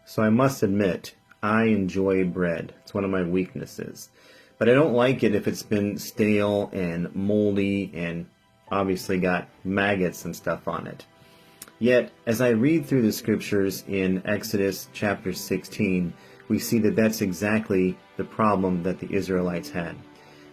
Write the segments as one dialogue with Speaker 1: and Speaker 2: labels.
Speaker 1: So I must admit, I enjoy bread. It's one of my weaknesses. But I don't like it if it's been stale and moldy and obviously got maggots and stuff on it. Yet, as I read through the scriptures in Exodus chapter 16, we see that that's exactly the problem that the Israelites had.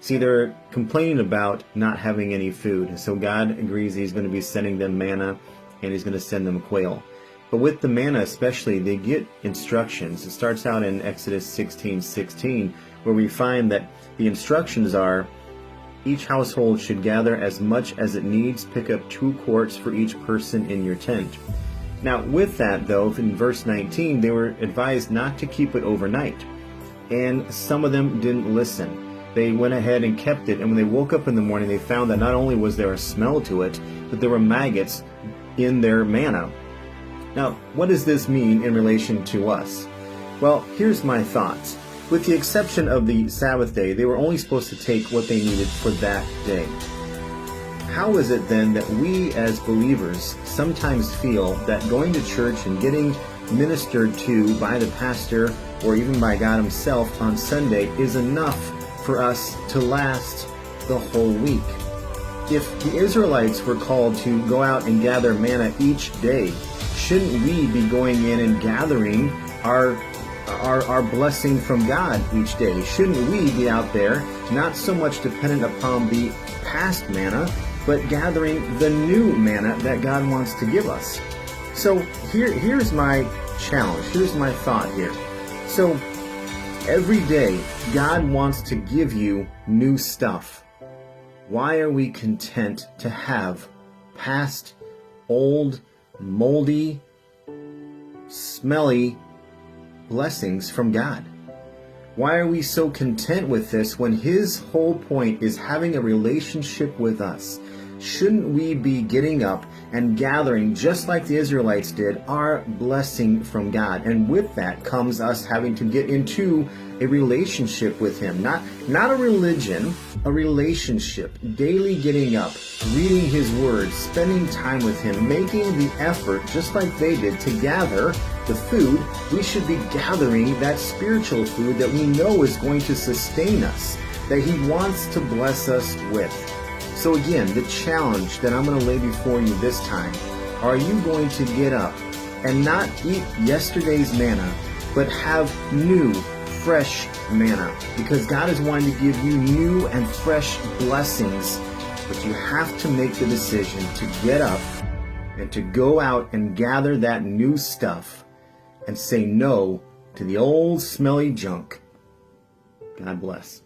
Speaker 1: See, they're complaining about not having any food, and so God agrees He's going to be sending them manna, and He's going to send them quail. But with the manna especially, they get instructions. It starts out in Exodus 16:16, where we find that the instructions are, each household should gather as much as it needs, pick up 2 quarts for each person in your tent. Now, with that, though, in verse 19, they were advised not to keep it overnight. And some of them didn't listen. They went ahead and kept it, and when they woke up in the morning, they found that not only was there a smell to it, but there were maggots in their manna. Now, what does this mean in relation to us? Well, here's my thoughts. With the exception of the Sabbath day, they were only supposed to take what they needed for that day. How is it then that we as believers sometimes feel that going to church and getting ministered to by the pastor or even by God Himself on Sunday is enough for us to last the whole week? If the Israelites were called to go out and gather manna each day, shouldn't we be going in and gathering our blessing from God each day? Shouldn't we be out there not so much dependent upon the past manna, but gathering the new manna that God wants to give us? So here's my challenge. Here's my thought here. So every day, God wants to give you new stuff. Why are we content to have past, old, moldy, smelly blessings from God? Why are we so content with this when His whole point is having a relationship with us? Shouldn't we be getting up and gathering, just like the Israelites did, our blessing from God? And with that comes us having to get into a relationship with Him. Not a religion, a relationship. Daily getting up, reading His Word, spending time with Him, making the effort, just like they did, to gather the food. We should be gathering that spiritual food that we know is going to sustain us, that He wants to bless us with. So again, the challenge that I'm going to lay before you this time, are you going to get up and not eat yesterday's manna, but have new, fresh manna? Because God is wanting to give you new and fresh blessings, but you have to make the decision to get up and to go out and gather that new stuff and say no to the old smelly junk. God bless.